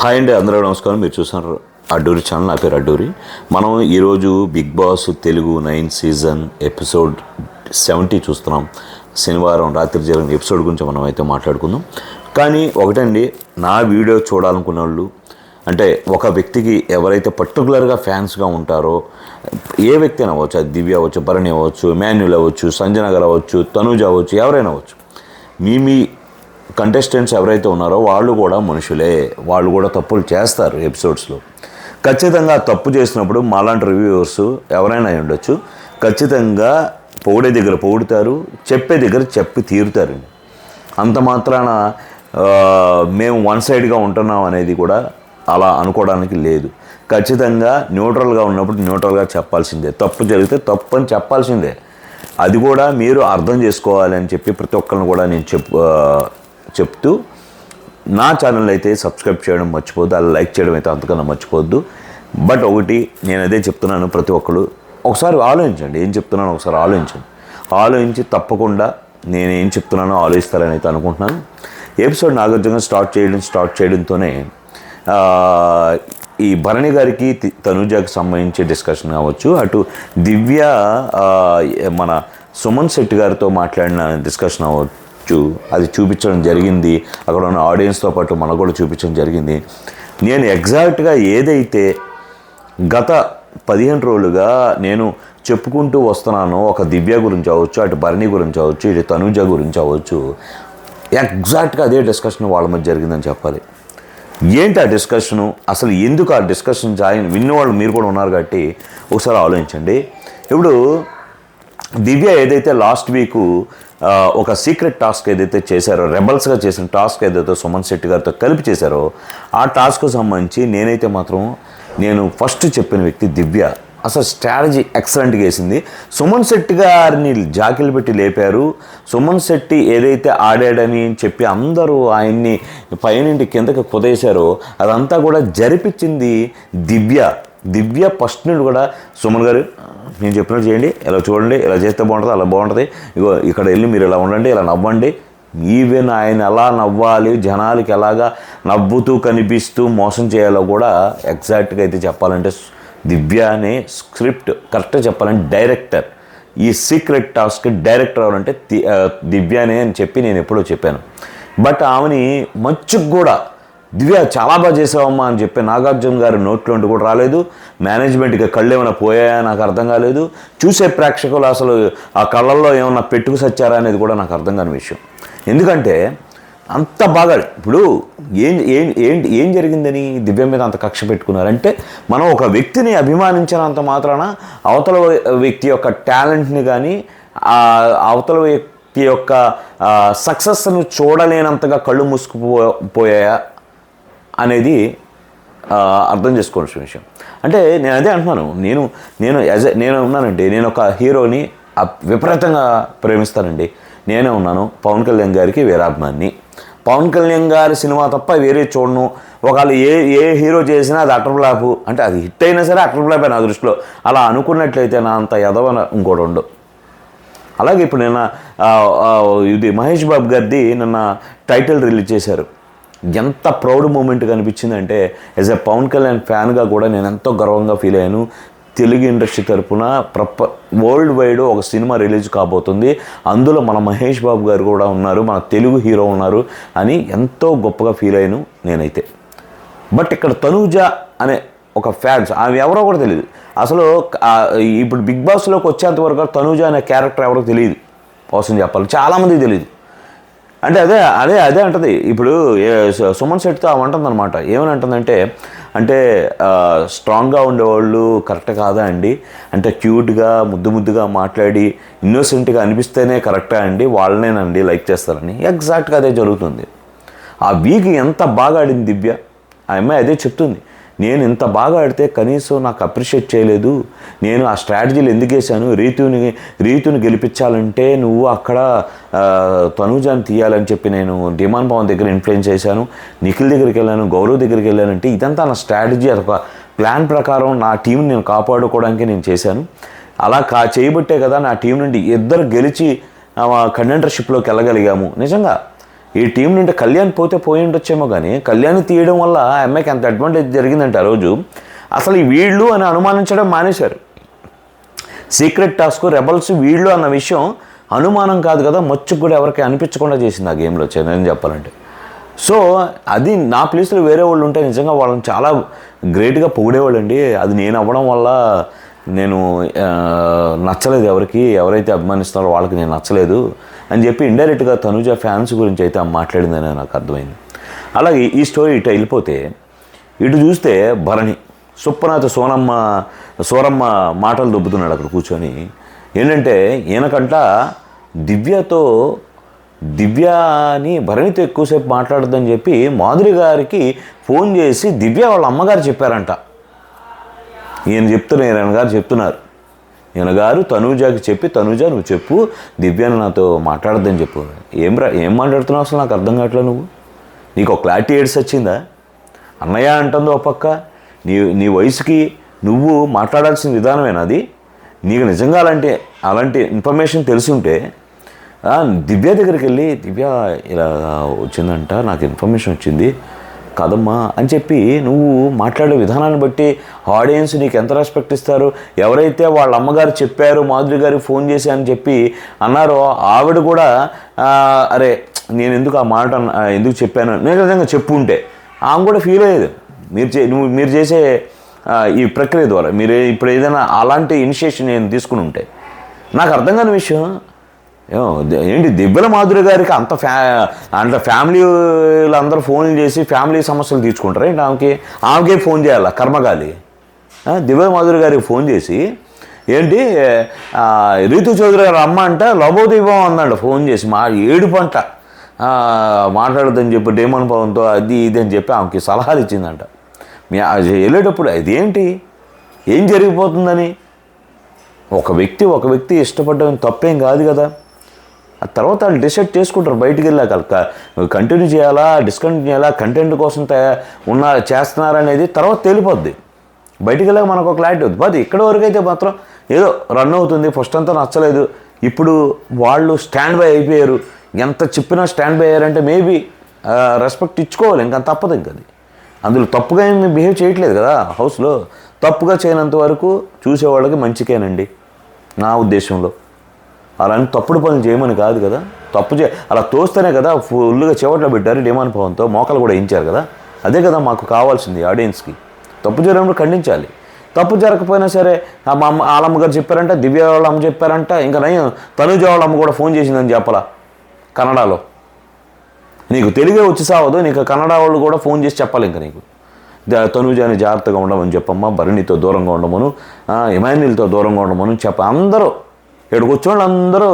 Hi అండి, అందరూ నమస్కారం. మీరు చూస్తున్నారు అడ్డూరి ఛానల్. నా పేరు అడ్డూరి. మనం ఈరోజు big boss Telugu 9 season episode 70 చూస్తున్నాం. శనివారం రాత్రి జరిగిన ఎపిసోడ్ గురించి మనం అయితే మాట్లాడుకుందాం. కానీ ఒకటండి, నా వీడియో చూడాలనుకున్న వాళ్ళు, అంటే ఒక వ్యక్తికి ఎవరైతే పర్టికులర్గా ఫ్యాన్స్గా ఉంటారో, ఏ వ్యక్తి అయినా అవ్వచ్చు, అది దివ్య అవ్వచ్చు, భరణి అవ్వచ్చు, మాన్యుల్ అవ్వచ్చు, సంజన గారు అవ్వచ్చు, తనూజ అవ్వచ్చు, ఎవరైనా అవ్వచ్చు, మీ కంటెస్టెంట్స్ ఎవరైతే ఉన్నారో వాళ్ళు కూడా మనుషులే. వాళ్ళు కూడా తప్పులు చేస్తారు ఎపిసోడ్స్లో. ఖచ్చితంగా తప్పు చేసినప్పుడు మాలాంటి రివ్యూవర్స్ ఎవరైనా అయి ఉండొచ్చు, ఖచ్చితంగా పొగిడే దగ్గర పొగుడుతారు, చెప్పే దగ్గర చెప్పి తీరుతారండి. అంత మాత్రాన మేము వన్ సైడ్గా ఉంటున్నాం అనేది కూడా అలా అనుకోవడానికి లేదు. ఖచ్చితంగా న్యూట్రల్గా ఉన్నప్పుడు న్యూట్రల్గా చెప్పాల్సిందే. తప్పు జరిగితే తప్పు అని చెప్పాల్సిందే. అది కూడా మీరు అర్థం చేసుకోవాలి అని చెప్పి ప్రతి ఒక్కరిని కూడా నేను చెప్తూ నా ఛానల్ అయితే సబ్స్క్రైబ్ చేయడం మర్చిపోద్దు, అలా లైక్ చేయడం అయితే అంతకన్నా మర్చిపోవద్దు. బట్ ఒకటి నేను అదే చెప్తున్నాను, ప్రతి ఒక్కరు ఒకసారి ఆలోచించండి. ఏం చెప్తున్నానో ఒకసారి ఆలోచించి తప్పకుండా నేను ఏం చెప్తున్నానో ఆలోచిస్తారని అయితే అనుకుంటున్నాను. ఎపిసోడ్ నాగార్జున స్టార్ట్ చేయడంతోనే ఈ భరణి గారికి తనూజకి సంబంధించి డిస్కషన్ కావచ్చు, అటు దివ్య మన సుమన్ శెట్టి గారితో మాట్లాడిన డిస్కషన్ అవ్వచ్చు, అది చూపించడం జరిగింది. అక్కడ ఉన్న ఆడియన్స్తో పాటు మనకు కూడా చూపించడం జరిగింది. నేను ఎగ్జాక్ట్గా ఏదైతే గత 15 రోజులుగా నేను చెప్పుకుంటూ వస్తున్నానో, ఒక దివ్య గురించి అవ్వచ్చు, అటు భరణి గురించి అవ్వచ్చు, ఇటు తనూజ గురించి అవ్వచ్చు, ఎగ్జాక్ట్గా అదే డిస్కషన్ వాళ్ళ మధ్య జరిగిందని చెప్పాలి. ఏంటి ఆ డిస్కషను, అసలు ఎందుకు ఆ డిస్కషన్ విన్నవాళ్ళు మీరు కూడా ఉన్నారు కాబట్టి ఒకసారి ఆలోచించండి. ఇప్పుడు దివ్య ఏదైతే లాస్ట్ వీకు ఒక సీక్రెట్ టాస్క్ ఏదైతే చేశారో, రెబల్స్గా చేసిన టాస్క్ ఏదైతే సుమన్ శెట్టి గారితో కలిపి చేశారో, ఆ టాస్క్కు సంబంధించి నేనైతే మాత్రం నేను ఫస్ట్ చెప్పిన వ్యక్తి దివ్య. అసలు స్ట్రాటజీ ఎక్సలెంట్గా వేసింది. సుమన్ శెట్టి గారిని జాకిలు పెట్టి లేపారు. సుమన్ శెట్టి ఏదైతే ఆడాడని చెప్పి అందరూ ఆయన్ని పైనుండి కిందకి కుదేశారో అదంతా కూడా జరిపించింది దివ్య ఫస్ట్ నుండి కూడా సుమన్ గారు నేను చెప్పినట్టు చేయండి, ఇలా చూడండి, ఇలా చేస్తే బాగుంటుంది, అలా బాగుంటుంది, ఇగో ఇక్కడ వెళ్ళి మీరు ఇలా ఉండండి, ఇలా నవ్వండి. ఈవెన్ ఆయన ఎలా నవ్వాలి, జనాలకి ఎలాగా నవ్వుతూ కనిపిస్తూ మోసం చేయాలో కూడా ఎగ్జాక్ట్గా అయితే చెప్పాలంటే దివ్య అనే స్క్రిప్ట్ కరెక్ట్గా చెప్పాలంటే డైరెక్టర్, ఈ సీక్రెట్ టాస్క్ డైరెక్టర్ ఎవరంటే దివ్యనే అని చెప్పి నేను ఎప్పుడో చెప్పాను. బట్ ఆమెని మంచుకు కూడా దివ్య చాలా బాగా చేసావమ్మా అని చెప్పి నాగార్జున గారి నోట్లోంటి కూడా రాలేదు. మేనేజ్మెంట్కి కళ్ళు ఏమైనా పోయాయా నాకు అర్థం కాలేదు. చూసే ప్రేక్షకులు అసలు ఆ కళ్ళల్లో ఏమన్నా పెట్టుకు సచ్చారా అనేది కూడా నాకు అర్థం కాని విషయం. ఎందుకంటే అంత బాగా ఇప్పుడు ఏం జరిగిందని దివ్య మీద అంత కక్ష పెట్టుకున్నారంటే, మనం ఒక వ్యక్తిని అభిమానించినంత మాత్రాన అవతల వ్యక్తి యొక్క టాలెంట్ని కానీ అవతల వ్యక్తి యొక్క సక్సెస్ను చూడలేనంతగా కళ్ళు మూసుకుపోయాయా అనేది అర్థం చేసుకోవాల్సిన విషయం. అంటే నేను అదే అంటున్నాను, నేను ఉన్నానండి, నేను ఒక హీరోని విపరీతంగా ప్రేమిస్తానండి. నేనే ఉన్నాను పవన్ కళ్యాణ్ గారికి వీరాభిమాని. పవన్ కళ్యాణ్ గారి సినిమా తప్ప వేరే చూడను. ఒకవేళ ఏ హీరో చేసినా అది అటర్ ఫ్లాప్, అంటే అది హిట్ అయినా సరే అటర్ ఫ్లాప్ నా దృష్టిలో. అలా అనుకున్నట్లయితే నా అంత ఎదవన ఇంకోటి ఉండవు. అలాగే ఇప్పుడు నిన్న ఇది మహేష్ బాబు గారిది నిన్న టైటిల్ రిలీజ్ చేశారు. ఎంత ప్రౌడ్ మూమెంట్గా అనిపించిందంటే, యాజ్ ఎ పవన్ కళ్యాణ్ ఫ్యాన్గా కూడా నేను ఎంతో గర్వంగా ఫీల్ అయ్యాను. తెలుగు ఇండస్ట్రీ తరఫున వరల్డ్ వైడ్ ఒక సినిమా రిలీజ్ కాబోతుంది, అందులో మన మహేష్ బాబు గారు కూడా ఉన్నారు, మన తెలుగు హీరో ఉన్నారు అని ఎంతో గొప్పగా ఫీల్ అయ్యాను నేనైతే. బట్ ఇక్కడ తనూజ అనే ఒక ఫ్యాన్స్, ఆమె ఎవరో కూడా తెలియదు అసలు. ఇప్పుడు బిగ్ బాస్లోకి వచ్చేంతవరకు తనూజ అనే క్యారెక్టర్ ఎవరో తెలియదు, అవసరం చెప్పాలి, చాలామందికి తెలియదు. అంటే అదే అంటది. ఇప్పుడు సుమన్ శెట్టితో ఆమె అంటుంది అనమాట. ఏమని అంటుందంటే, అంటే స్ట్రాంగ్గా ఉండేవాళ్ళు కరెక్ట్ కాదా అండి, అంటే క్యూట్గా ముద్దుగా మాట్లాడి ఇన్నోసెంట్గా అనిపిస్తేనే కరెక్టా అండి, వాళ్ళనేనండి లైక్ చేస్తారని. ఎగ్జాక్ట్గా అదే జరుగుతుంది. ఆ వీక్ ఎంత బాగా ఆడింది దివ్య, ఆ అమ్మాయి అదే చెప్తుంది. నేను ఇంత బాగా ఆడితే కనీసం నాకు అప్రిషియేట్ చేయలేదు, నేను ఆ స్ట్రాటజీలు ఎందుకు వేసాను, రీతుని గెలిపించాలంటే నువ్వు అక్కడ తనూజాని తీయాలని చెప్పి నేను డిమాండ్ పవన్ దగ్గర ఇన్ఫ్లుయెన్స్ చేశాను, నిఖిల్ దగ్గరికి వెళ్ళాను, గౌరవ్ దగ్గరికి వెళ్ళానంటే ఇదంతా నా స్ట్రాటజీ, అదొక ప్లాన్ ప్రకారం నా టీంని నేను కాపాడుకోవడానికి నేను చేశాను. అలా చేయబట్టే కదా నా టీం నుండి ఇద్దరు గెలిచి కంటెండర్షిప్లోకి వెళ్ళగలిగాము. నిజంగా ఈ టీం నుండి కళ్యాణ్ పోతే పోయి ఉండొచ్చేమో, కానీ కళ్యాణ్ తీయడం వల్ల ఆ అమ్మాయికి ఎంత అడ్వాంటేజ్ జరిగిందంటే ఆ రోజు అసలు ఈ వీళ్ళు అని అనుమానించడం మానేశారు. సీక్రెట్ టాస్క్ రెబల్స్ వీళ్ళు అన్న విషయం అనుమానం కాదు కదా, మచ్చుకు కూడా ఎవరికి అనిపించకుండా చేసింది ఆ గేమ్లో నేను చెప్పాలంటే. సో అది నా ప్లేస్లో వేరే వాళ్ళు ఉంటే నిజంగా వాళ్ళని చాలా గ్రేట్గా పొగిడేవాళ్ళండి. అది నేను అవ్వడం వల్ల నేను నచ్చలేదు, ఎవరైతే అభిమానిస్తున్నారో వాళ్ళకి నేను నచ్చలేదు అని చెప్పి ఇండైరెక్ట్గా తనుజ ఫ్యాన్స్ గురించి అయితే మాట్లాడిందని నాకు అర్థమైంది. అలాగే ఈ స్టోరీ ఇటు వెళ్ళిపోతే ఇటు చూస్తే భరణి సుప్పనాథ సోరమ్మ మాటలు దొబ్బుతున్నాడు అక్కడ కూర్చొని. ఏంటంటే ఈయనకంట దివ్యని భరణితో ఎక్కువసేపు మాట్లాడద్దని చెప్పి మాధురి గారికి ఫోన్ చేసి దివ్య వాళ్ళ అమ్మగారు చెప్పారంట. ఈయన గారు చెప్తున్నారు, ఈయన గారు తనూజాకి చెప్పి, తనూజ నువ్వు చెప్పు దివ్యను నాతో మాట్లాడద్దని చెప్పు. ఏం మాట్లాడుతున్నావు అసలు నాకు అర్థం కావట్లేదు. నీకు ఒక క్లారిటీ ఎయిడ్స్ వచ్చిందా? అన్నయ్య అంటుందో ఒక పక్క, నీ వయసుకి నువ్వు మాట్లాడాల్సిన విధానమేనా అది? నీకు నిజంగా అలాంటి ఇన్ఫర్మేషన్ తెలిసి దివ్య దగ్గరికి వెళ్ళి దివ్య ఇలా వచ్చిందంట, నాకు ఇన్ఫర్మేషన్ వచ్చింది కదమ్మా అని చెప్పి నువ్వు మాట్లాడే విధానాన్ని బట్టి ఆడియన్స్ నీకు ఎంత రెస్పెక్ట్ ఇస్తారు. ఎవరైతే వాళ్ళ అమ్మగారు చెప్పారు మాధురి గారికి ఫోన్ చేసి అని చెప్పి అన్నారో ఆవిడ కూడా అరే నేను ఎందుకు ఆ మాట ఎందుకు చెప్పాను నేను నిజంగా చెప్పు ఉంటే ఆమె కూడా ఫీల్ అయ్యేది. మీరు చేసే ఈ ప్రక్రియ ద్వారా మీరు ఇప్పుడు ఏదైనా అలాంటి ఇనిషియేషన్ నేను తీసుకుని ఉంటే. నాకు అర్థం కాని విషయం ఏంటి, దివ్యల మాధురి గారికి అంత ఫ్యామిలీలు అందరూ ఫోన్లు చేసి ఫ్యామిలీ సమస్యలు తీర్చుకుంటారు ఏంటి? ఆమెకే ఫోన్ చేయాలా కర్మగాలి? దివ్యల మాధురి గారికి ఫోన్ చేసి ఏంటి రీతు చౌదరి గారు అమ్మ అంట లబోదీపం అందంట ఫోన్ చేసి ఏడుపంట మాట్లాడదని చెప్పి డేమన్ పవన్తో అది ఇది అని చెప్పి ఆమెకి సలహాలు ఇచ్చిందంట. వెళ్ళేటప్పుడు అదేంటి, ఏం జరిగిపోతుందని? ఒక వ్యక్తి ఇష్టపడడం తప్పేం కాదు కదా. ఆ తర్వాత వాళ్ళు డిసైడ్ చేసుకుంటారు బయటికి వెళ్ళాక కంటిన్యూ చేయాలా డిస్కంటిన్యూ చేయాలా, కంటెంట్ కోసం చేస్తున్నారనేది తర్వాత తేలిపోద్ది. బయటికి వెళ్ళాక మనకు ఒక క్లారిటీ అవుతుంది. బట్ ఇక్కడ వరకు అయితే మాత్రం ఏదో రన్ అవుతుంది. ఫస్ట్ అంతా నచ్చలేదు, ఇప్పుడు వాళ్ళు స్టాండ్ బై అయిపోయారు. ఎంత చెప్పినా స్టాండ్ బై అయ్యారంటే మేబీ రెస్పెక్ట్ ఇచ్చుకోవాలి, ఇంకా తప్పదు. ఇంకా అది అందులో తప్పుగా ఏమి బిహేవ్ చేయట్లేదు కదా హౌస్లో. తప్పుగా చేయనంత వరకు చూసేవాళ్ళకి మంచికేనండి నా ఉద్దేశంలో. అలాంటి తప్పుడు పనులు చేయమని కాదు కదా. అలా తోస్తేనే కదా ఫుల్గా చెవట్లో పెట్టారు డిమాండ్ పవన్తో, మోకాలు కూడా వేయించారు కదా. అదే కదా మాకు కావాల్సింది ఆడియన్స్కి. తప్పు జరిగినప్పుడు ఖండించాలి. తప్పు జరగకపోయినా సరే మా అమ్మ వాళ్ళమ్మ గారు చెప్పారంట, దివ్య వాళ్ళ అమ్మ చెప్పారంట, ఇంకా నయం తనుజ వాళ్ళ అమ్మ కూడా ఫోన్ చేసిందని చెప్పాలా కన్నడలో. నీకు తెలుగే వచ్చి సావదు, నీకు కన్నడ వాళ్ళు కూడా ఫోన్ చేసి చెప్పాలి. ఇంకా నీకు తనుజాని జాగ్రత్తగా ఉండమని చెప్పమ్మా, భరణితో దూరంగా ఉండమను, ఇమాన్యుల్తో దూరంగా ఉండమని అందరూ ఇక్కడికి వచ్చిన వాళ్ళు అందరూ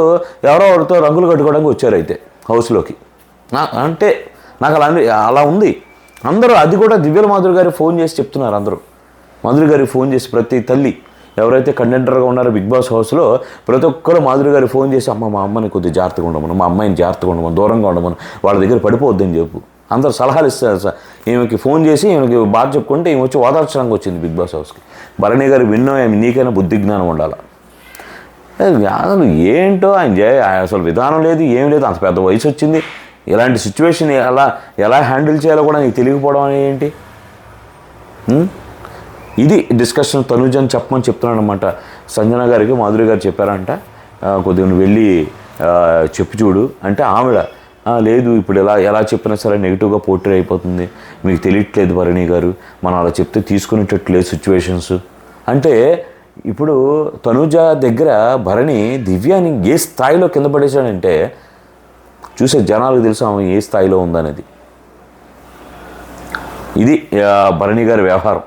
ఎవరో ఒకరితో రంగులు కట్టుకోవడానికి వచ్చారు అయితే హౌస్లోకి. అంటే నాకు అలా ఉంది. అందరూ అది కూడా దివ్యల మాధురి గారికి ఫోన్ చేసి చెప్తున్నారు. అందరూ మాధురి గారికి ఫోన్ చేసి ప్రతి తల్లి ఎవరైతే కంటెంటర్గా ఉన్నారో బిగ్ బాస్ హౌస్లో ప్రతి ఒక్కరు మాధురి గారికి ఫోన్ చేసి మా అమ్మని కొద్దిగా జాగ్రత్తగా ఉండమను, మా అమ్మాయిని జాగ్రత్తగా ఉండమను, దూరంగా ఉండమను, వాళ్ళ దగ్గర పడిపోవద్దని చెప్పు అందరు సలహాలు ఇస్తారు సార్. ఈమెకి ఫోన్ చేసి ఈమెకి బాధ చెప్పుకుంటే ఈమె వచ్చి ఓదార్చడానికి వచ్చింది బిగ్ బాస్ హౌస్కి. భరణి గారు విన్నో నీకైనా బుద్ధి జ్ఞానం ఉండాలి. అసలు ఏంటో అసలు విధానం లేదు, ఏం లేదు. అంత పెద్ద వయసు వచ్చింది, ఇలాంటి సిచ్యువేషన్ ఎలా హ్యాండిల్ చేయాలో కూడా నీకు తెలియకపోవడం ఏంటి? ఇది డిస్కషన్ తనుజ అని చెప్పమని చెప్తున్నాను అనమాట. సంజన గారికి మాధురి గారు చెప్పారంట, కొద్దిగా నువ్వు వెళ్ళి చెప్పి చూడు అంటే ఆవిడ లేదు ఇప్పుడు ఎలా చెప్పినా సరే నెగిటివ్గా పోర్ట్రే అయిపోతుంది, మీకు తెలియట్లేదు భరణి గారు, మనం అలా చెప్తే తీసుకునేటట్టు లేదు సిచ్యువేషన్స్ అంటే. ఇప్పుడు తనుజ దగ్గర భరణి దివ్యాని ఏ స్థాయిలో కింద పడేశాడంటే చూసే జనాలకు తెలుసు ఆమె ఏ స్థాయిలో ఉందనేది. ఇది భరణి గారి వ్యవహారం.